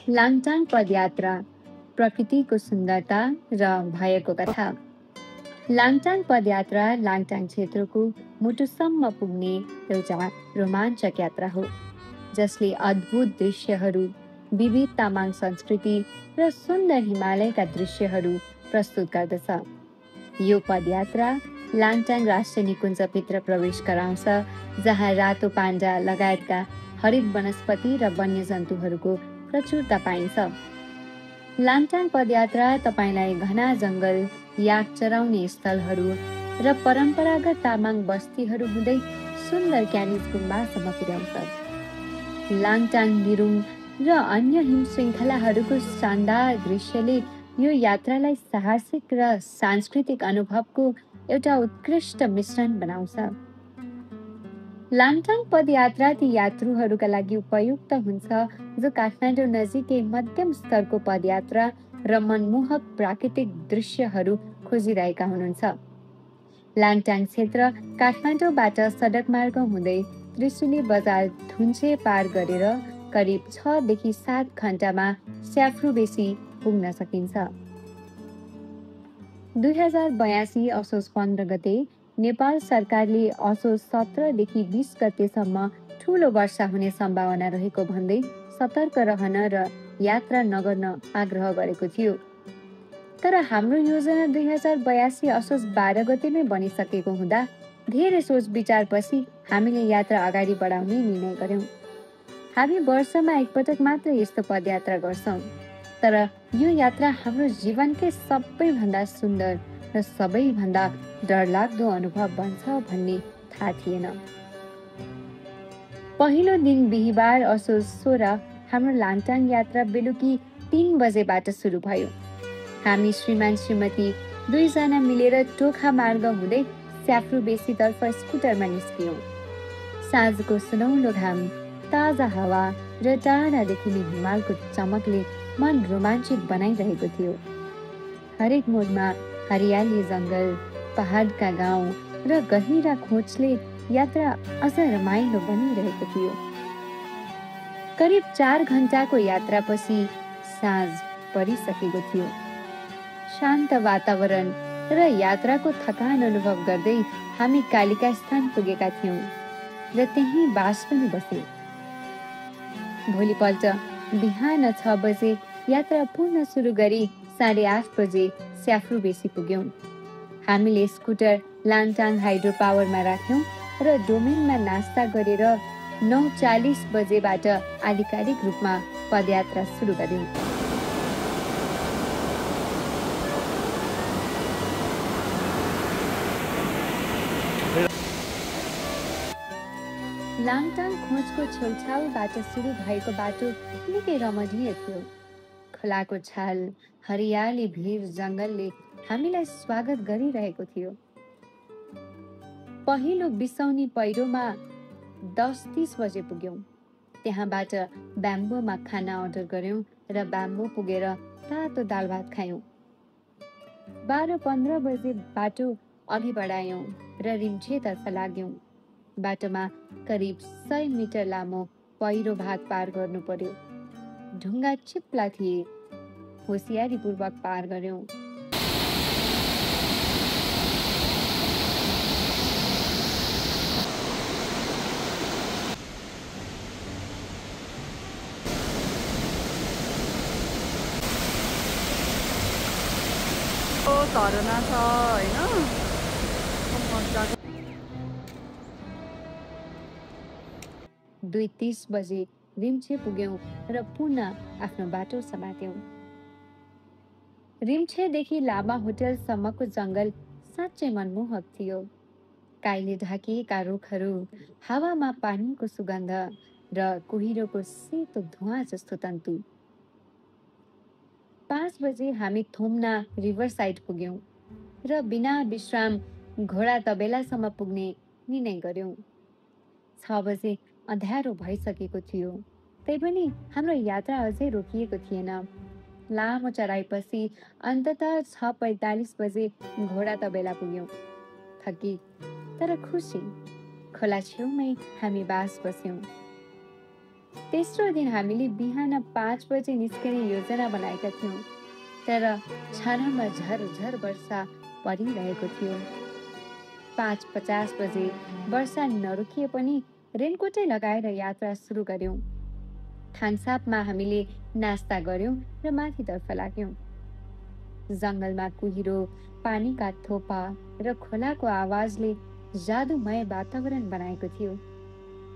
लाङटाङ पदयात्रा, प्रकृतिको सुन्दरता र भएको कथा। लाङटाङ पदयात्रा लाङटाङ क्षेत्रको मुटुसम्म पुग्ने एउटा रोमाञ्चक यात्रा हो, जसले अद्भुत दृश्यहरू, विविध तामाङ संस्कृति र सुन्दर हिमालयका दृश्यहरू प्रस्तुत गर्दछ। यो पदयात्रा लाङटाङ राष्ट्रिय निकुञ्जभित्र प्रवेश गराउँछ, जहाँ रातो पाण्डा लगायतका हरित वनस्पति र वन्यजन्तुहरूको प्रचुरता पाइन्छ। लाङटाङ पदयात्रा तपाईलाई घना जङ्गल, याक चराउने स्थलहरू र परम्परागत तामाङ बस्तीहरू हुँदै सुन्दर क्यानिज गुम्बासम्म पुर्याउँछ। लाङटाङ निरुङ र अन्य हिम श्रृङ्खलाहरूको शानदार दृश्यले यो यात्रालाई साहसिक र सांस्कृतिक अनुभवको एउटा उत्कृष्ट मिश्रण बनाउँछ। लाङटाङ पदयात्रा ती यात्रुहरूका लागि उपयुक्त हुन्छ जो काठमाडौँ नजिकै मध्यम स्तरको पदयात्रा र मनमोहक प्राकृतिक दृश्यहरू खोजिरहेका हुनुहुन्छ। लाङटाङ क्षेत्र काठमाडौँबाट सडक मार्ग हुँदै त्रिशुली बजार धुन्चे पार गरेर करिब 6 देखि 7 घण्टामा स्याफ्रुबेसी पुग्न सकिन्छ। 2082 असोज 15 गते नेपाल सरकारले असोज 17 देखि 20 गतेसम्म ठूलो वर्षा हुने सम्भावना रहेको भन्दै सतर्क रहन र यात्रा नगर्न आग्रह गरेको थियो। तर हाम्रो योजना 2082 असोज 12 गतेमै बनिसकेको हुँदा धेरै सोच विचारपछि हामीले यात्रा अगाडि बढाउने निर्णय गर्यौं। हामी वर्षमा एकपटक मात्र यस्तो पदयात्रा गर्छौं, तर यो यात्रा हाम्रो जीवनकै सबैभन्दा सुन्दर र सबैभन्दा डरलाग्दो अनुभव बन्छ भन्ने थाहा थिएन। पहिलो दिन बिहिबार असोज 16 हाम्रो लाङटाङ यात्रा बेलुकी 3 बजेबाट सुरु भयो। हामी श्रीमान श्रीमती 2 जना मिलेर टोखा मार्ग हुँदै स्याफ्रुबेसीतर्फ स्कुटरमा निस्कियौं। साँझको सुनौलो घाम, ताजा हावा र टाढा देखिने हिमालको चमकले मन रोमाञ्चित बनाइरहेको थियो। हरेक मोडमा हरियाली जङ्गल, पहाडका गाउँ र गहिरा खोजले यात्रा अझ रमाइलो बनिरहेको थियो। करिब 4 घण्टाको यात्रापछि साँझ परिसकेको थियो। शान्त वातावरण र यात्राको थकान अनुभव गर्दै हामी कालिका स्थान पुगेका थियौं र त्यहीँ बास पनि बस्यौं। भोलिपल्ट बिहान 6 बजे यात्रा पुनः सुरु गरी 8:30 बजे स्याफ्रुबेसी पुग्यौं। हामीले स्कुटर लाङटाङ हाइड्रो पावरमा राख्यौं र डोमेनमा नास्ता गरेर 9:40 बजेबाट आधिकारिक रूपमा पदयात्रा सुरु गर्यौं। लाङटाङ खोजको छेउछाउबाट सुरु भएको बाटो निकै रमणीय थियो। खोलाको छाल, हरियाली भिर जङ्गलले हामीलाई स्वागत गरिरहेको थियो। पहिलो बिसौनी पहिरोमा 10:30 बजे पुग्यौं। त्यहाँबाट ब्याम्बोमा खाना अर्डर गर्यौं र ब्याम्बो पुगेर तातो दाल भात खायौं। 12:15 बजे बाटो अघि बढायौं र रिम्छेतर्फ लाग्यौं। बाटोमा करिब 100 मिटर लामो पहिरो भाग पार गर्नु पर्यो। ढुङ्गा चिप्ला थिए, होसियारीपूर्वक पार गर्यौं। झरना छ हैन, 2:30 बजे रिम्छे पुग्यौं र पुनः आफ्नो बाटो समात्यौं। रिम्छेदेखि लामा होटलसम्मको जङ्गल साँच्चै मनमोहक थियो। काईले ढाकिएका रुखहरू, हावामा पानीको सुगन्ध र कुहिरोको सेतो धुवाँ जस्तो तन्तु। 5 बजे हामी थोम्ना रिभरसाइड पुग्यौं र बिना विश्राम घोडा तबेलासम्म पुग्ने निर्णय गर्यौं। 6 बजे अँध्यारो भइसकेको थियो, तैपनि हाम्रो यात्रा अझै रोकिएको थिएन। लामो चढाइपछि अन्ततः 6:45 बजे घोडा तबेला पुग्यौं। थकी तर खुसी, खोला छेउमै हामी बास बस्यौं। तेस्रो दिन हामीले बिहान 5 बजे निस्कने योजना बनाएका थियौँ, तर छानामा झरझर वर्षा परिरहेको थियो। 5:50 बजे वर्षा नरोकिए पनि रेनकोटै लगाएर यात्रा सुरु गर्यौँ। थाङसापमा हामीले नास्ता गर्यौँ र माथितर्फ लाग्यौँ। जङ्गलमा कुहिरो, पानीका थोपा र खोलाको आवाजले जादुमय वातावरण बनाएको थियो।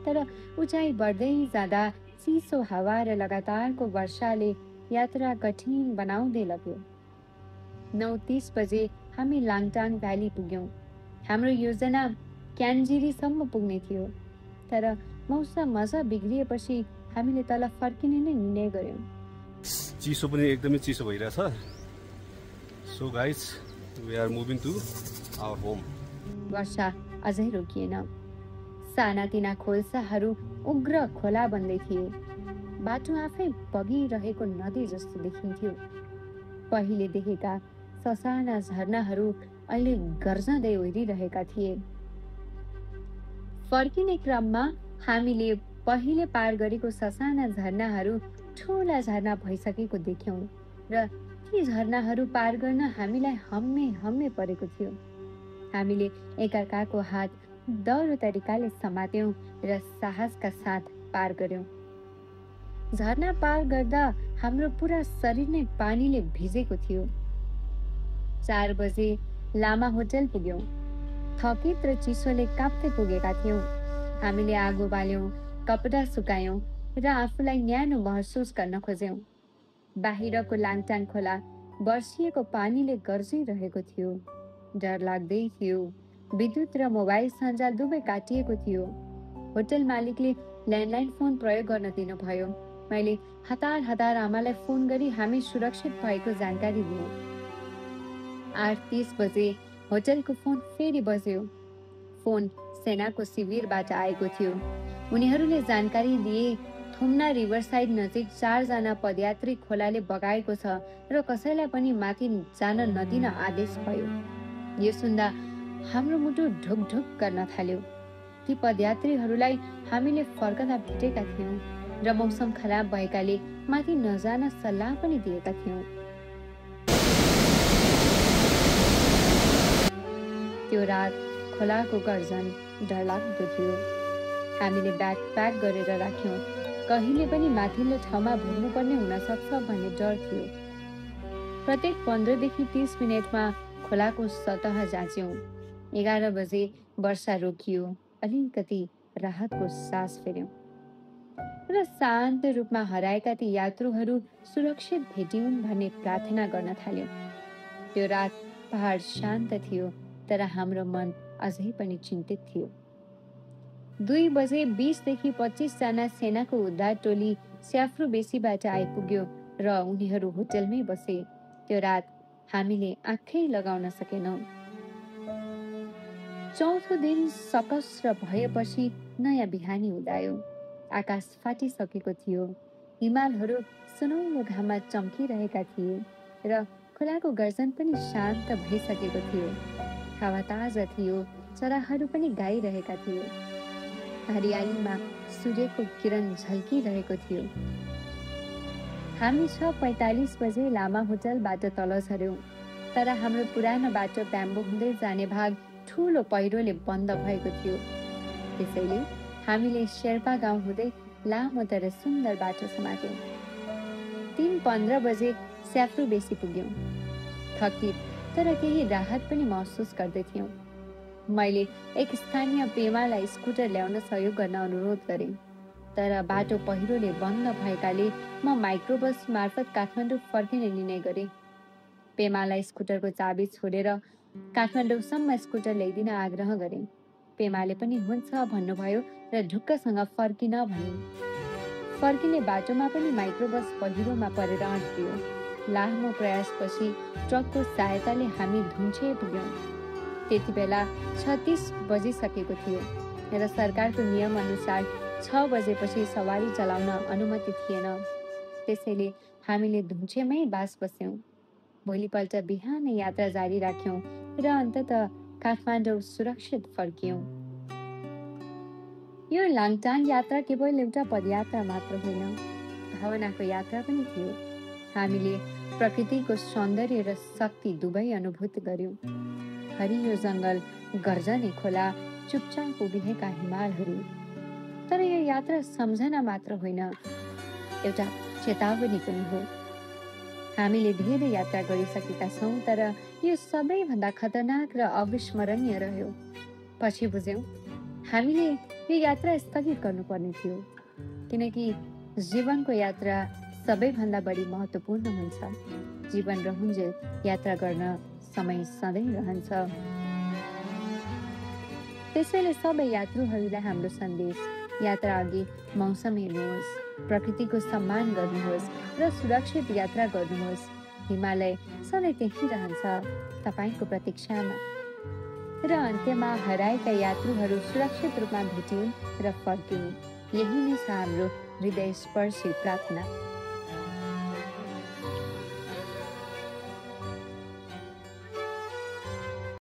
तर उचाइ बढ्दै जाँदा चिसो हावा र लगातारको वर्षाले यात्रा कठिन बनाउँदै लग्यो। 9:30 बजे हामी लाङटाङ भ्याली पुग्यौँ। हाम्रो योजना क्यान्जिरीसम्म पुग्ने थियो, तर मौसम अझ बिग्रिएपछि हामीले तल फर्किने नै निर्णय गर्यौँ। चिसो पनि एकदमै चिसो भइरहेछ। So guys, we are moving to our home. वर्षा अझै रोकिएन। सानातिना खोल्साहरू उग्र खोला बन्दै थिए। बाटो आफै बगिरहेको नदी जस्तो देखिन्थ्यो। पहिले देखेका ससाना झरनाहरू अहिले गर्जँदै ओहिरिरहेका थिए। फर्किने क्रममा हामीले पहिले पार गरेको ससाना झरनाहरू ठुला झरना भइसकेको देख्यौँ र ती झरनाहरू पार गर्न हामीलाई हम्मे परेको थियो। हामीले एकअर्काको हात दह्रो तरिकाले समात्यौँ र साहसका साथ पार गर्यौँ। झरना पार गर्दा हाम्रो पुरा शरीर नै पानीले भिजेको थियो। 4 बजे लामा होटल पुग्यौँ। थकित र चिसोले काप्दै पुगेका थियौँ। हामीले आगो बाल्यौँ, कपडा सुकायौँ र आफूलाई न्यानो महसुस गर्न खोज्यौँ। बाहिरको लाङटाङ खोला बर्सिएको पानीले गर्जिरहेको थियो। डर लाग्दै थियो। विद्युत र मोबाइल सञ्जाल दुवै काटिएको थियो। होटल मालिकले ल्यान्डलाइन फोन प्रयोग गर्न दिनुभयो। मैले हतार आमालाई फोन गरी हामी सुरक्षित भएको जानकारी दिएँ। 8:30 बजे होटलको फोन फेरि बज्यो। फोन सेनाको शिविरबाट आएको थियो। उनीहरूले जानकारी दिए थुम्ना रिभरसाइड नजिक 4 जना पदयात्री खोलाले बगाएको छ र कसैलाई पनि माथि जान नदिन आदेश भयो। यो सुन्दा हाम्रो मुटु ढुकढुक गर्न थाल्यो। ती पदयात्रीहरूलाई हामीले फर्कदा भेटेका थियौँ र मौसम खराब भएकाले माथि नजान सल्लाह पनि दिएका थियौँ। त्यो रात खोलाको गर्जन डरलाग्दो थियो। हामीले ब्याग प्याक गरेर राख्यौँ। कहिले पनि माथिल्लो ठाउँमा भुल्नुपर्ने हुन सक्छ भन्ने डर थियो। प्रत्येक 15 देखि 30 मिनेटमा खोलाको सतह जाँच्यौँ। 11 बजे वर्षा रोकियो। अलिकति राहतको सास फेर्यौँ र शान्त रूपमा हराएका ती यात्रुहरू सुरक्षित भेटिउन् भन्ने प्रार्थना गर्न थाल्यौँ। त्यो रात पहाड शान्त थियो, तर हाम्रो मन अझै पनि चिन्तित थियो। 2 बजे 20 देखि 25 जना सेनाको उद्धार टोली स्याफ्रू बेसीबाट आइपुग्यो र उनीहरू होटलमै बसे। त्यो रात हामीले आँखै लगाउन सकेनौँ। चौथो दिन सकस्र भएपछि नयाँ बिहानी उदायो। आकाश फाटिसकेको थियो। हिमालहरू सुनौलो घाममा चम्किरहेका थिए र खोलाको गर्जन पनि शान्त भइसकेको थियो। हावा ताजा थियो। चराहरू पनि गाइरहेका थिए। हरियालीमा सूर्यको किरण झल्किरहेको थियो। हामी 6:45 बजे लामा होटलबाट तल झर्यौँ, तर हाम्रो पुरानो बाटो ब्याम्बो हुँदै जाने भाग ठुलो पहिरोले बन्द भएको थियो। त्यसैले हामीले शेर्पा गाउँ हुँदै लामो तर सुन्दर बाटो समात्यौँ। 3:15 बजे स्याफ्रू बेसी पुग्यौँ। थकित तर केही राहत पनि महसुस गर्दै थियौँ। मैले एक स्थानीय पेमालाई स्कुटर ल्याउन सहयोग गर्न अनुरोध गरेँ, तर बाटो पहिरोले बन्द भएकाले म माइक्रोबस मार्फत काठमाडौँ फर्किने निर्णय गरेँ। पेमालाई स्कुटरको चाबी छोडेर काठमाडौँसम्म स्कुटर ल्याइदिन आग्रह गरेँ। पेमाले पनि हुन्छ भन्नुभयो र ढुक्कसँग फर्किन भने। फर्किने बाटोमा पनि माइक्रोबस पहिरोमा परेर अड्कियो। लामो प्रयासपछि ट्रकको सहायताले हामी धुन्चे पुग्यौँ। त्यति बेला 36 बजिसकेको थियो र सरकारको नियम अनुसार 6 बजेपछि सवारी चलाउन अनुमति थिएन। त्यसैले हामीले धुन्चेमै बास बस्यौँ। भोलिपल्ट बिहान यात्रा जारी राख्यौँ र अन्ततः काठमाडौँ सुरक्षित फर्कियौँ। यो लाङटाङ यात्रा केवल एउटा पदयात्रा मात्र होइन, भावनाको यात्रा पनि थियो। हामीले प्रकृतिको सौन्दर्य र शक्ति दुवै अनुभूत गर्यौं। हरियो जङ्गल, गर्जने खोला, चुपचाप उभिएका हिमालहरू। तर यो यात्रा सम्झना मात्र होइन, एउटा चेतावनी पनि हो। हामीले धेरै यात्रा गरिसकेका छौँ, तर यो सबैभन्दा खतरनाक र अविस्मरणीय रह्यो। पछि बुझ्यौँ हामीले यो यात्रा स्थगित गर्नुपर्ने थियो, किनकि जीवनको यात्रा सबैभन्दा बढी महत्त्वपूर्ण हुन्छ। जीवन रहुन्जेल यात्रा गर्न समय सधैँ रहन्छ। त्यसैले सबै यात्रुहरूलाई हाम्रो सन्देश: यात्रा अघि मौसम हेर्नुहोस्, प्रकृतिको सम्मान गर्नुहोस् र सुरक्षित यात्रा गर्नुहोस्। हिमालय सधैँ त्यही रहन्छ, तपाईँको प्रतीक्षामा। र अन्त्यमा हराएका यात्रुहरू सुरक्षित रूपमा भेटिन् र फर्किन्। यही नै छ हाम्रो हृदयस्पर्शी प्रार्थना।